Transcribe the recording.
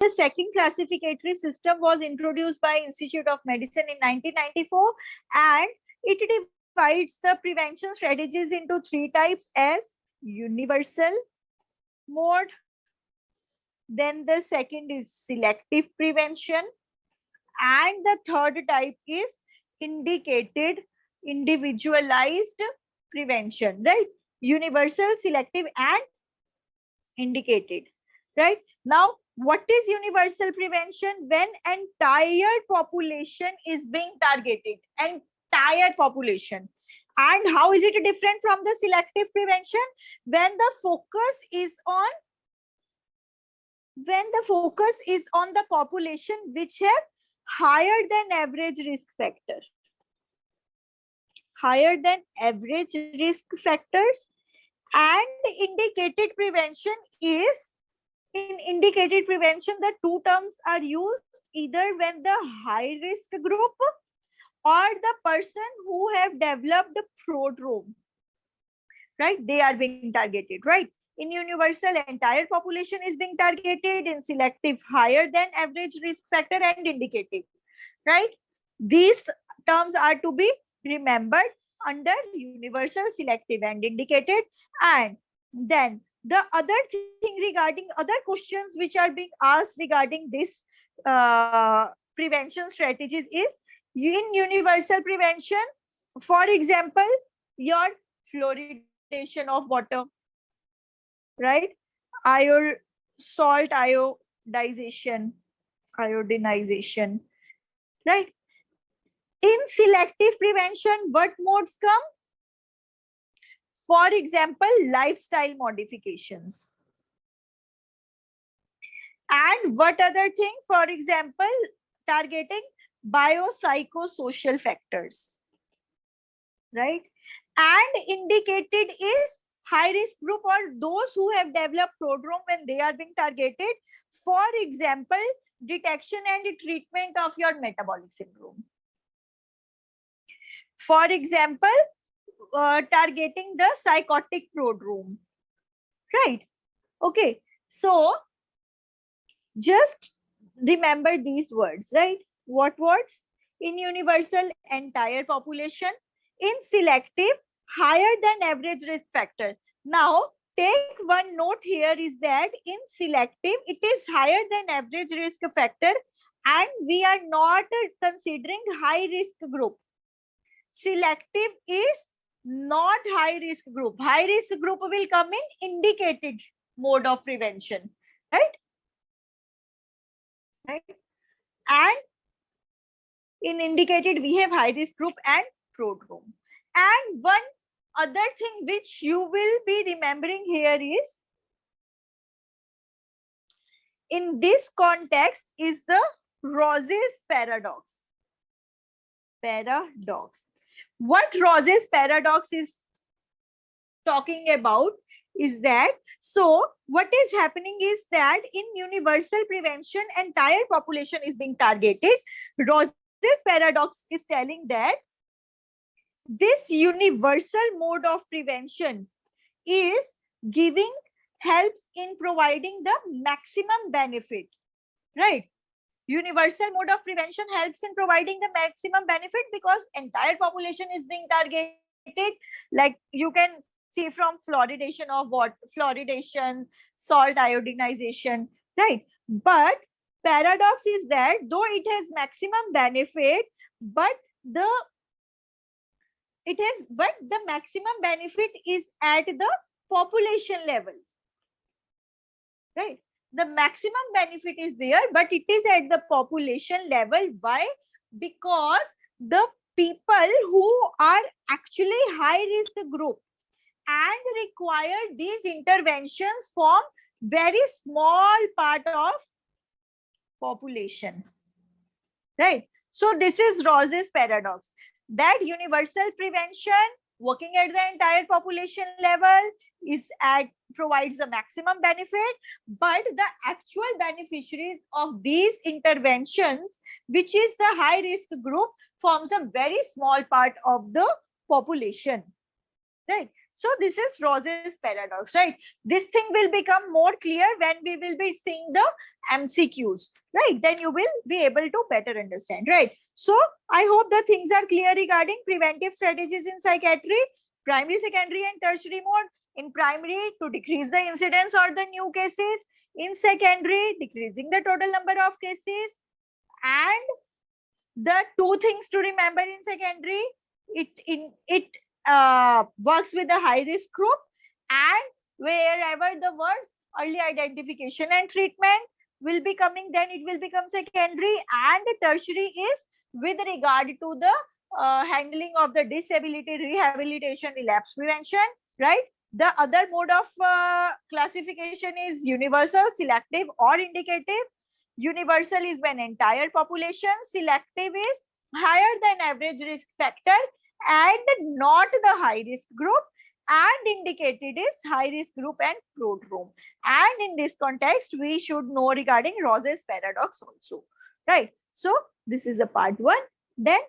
the second classificatory system was introduced by Institute of Medicine in 1994, and it divides the prevention strategies into three types as universal mode. Then the second is selective prevention, and the third type is indicated, individualized prevention, right? Universal, selective, and indicated, right? Now, what is universal prevention? When entire population is being targeted, entire population. And how is it different from the selective prevention? When the focus is on the population which have higher than average risk factor, higher than average risk factors. And indicated prevention is, in indicated prevention, the two terms are used either when the high risk group or the person who have developed prodrome, right? They are being targeted, right? In universal, entire population is being targeted. In selective, higher than average risk factor, and indicative, right? These terms are to be remembered under universal, selective, and indicated. And then the other thing regarding other questions which are being asked regarding this prevention strategies is, in universal prevention, for example, your fluoridation of water, right? Salt iodinization, right? In selective prevention, what modes come? For example, lifestyle modifications. And what other thing? For example, targeting biopsychosocial factors, right? And indicated is high risk group or those who have developed prodrome when they are being targeted. For example, detection and treatment of your metabolic syndrome. For example, targeting the psychotic prodrome, right? Okay, so just remember these words, right? What words? In universal, entire population. In selective, higher than average risk factor. Now, take one note here is that in selective, it is higher than average risk factor, and we are not considering high risk group. Selective is not high risk group. High risk group will come in indicated mode of prevention, right? Right? And in indicated, we have high risk group and prodrome. And one other thing which you will be remembering here is, in this context, is the Rose's paradox. What Rose's paradox is talking about is that, so what is happening is that in universal prevention, entire population is being targeted. Rose's paradox is telling that this universal mode of prevention is giving helps in providing the maximum benefit, right? Universal mode of prevention helps in providing the maximum benefit because entire population is being targeted. Like you can see from fluoridation of what? Fluoridation, salt iodinization, right? But paradox is that though it has maximum benefit, but the maximum benefit is at the population level, right? The maximum benefit is there, but it is at the population level. Why? Because the people who are actually high risk group and require these interventions form very small part of population, right? So this is Rose's paradox, that universal prevention working at the entire population level provides the maximum benefit, but the actual beneficiaries of these interventions, which is the high risk group, forms a very small part of the population, right? So this is Rose's paradox, right? This thing will become more clear when we will be seeing the MCQs, right? Then you will be able to better understand, right? So I hope the things are clear regarding preventive strategies in psychiatry, primary, secondary, and tertiary mode. In primary, to decrease the incidence or the new cases. In secondary, decreasing the total number of cases. And the two things to remember in secondary, it works with the high risk group, and wherever the words early identification and treatment will be coming, then it will become secondary. And tertiary is with regard to the handling of the disability, rehabilitation, relapse prevention, right? The other mode of classification is universal, selective, or indicative. Universal is when entire population, selective is higher than average risk factor and not the high risk group, and indicated is high risk group and prodrome. And in this context, we should know regarding Rose's paradox also, right? So this is the part one. Then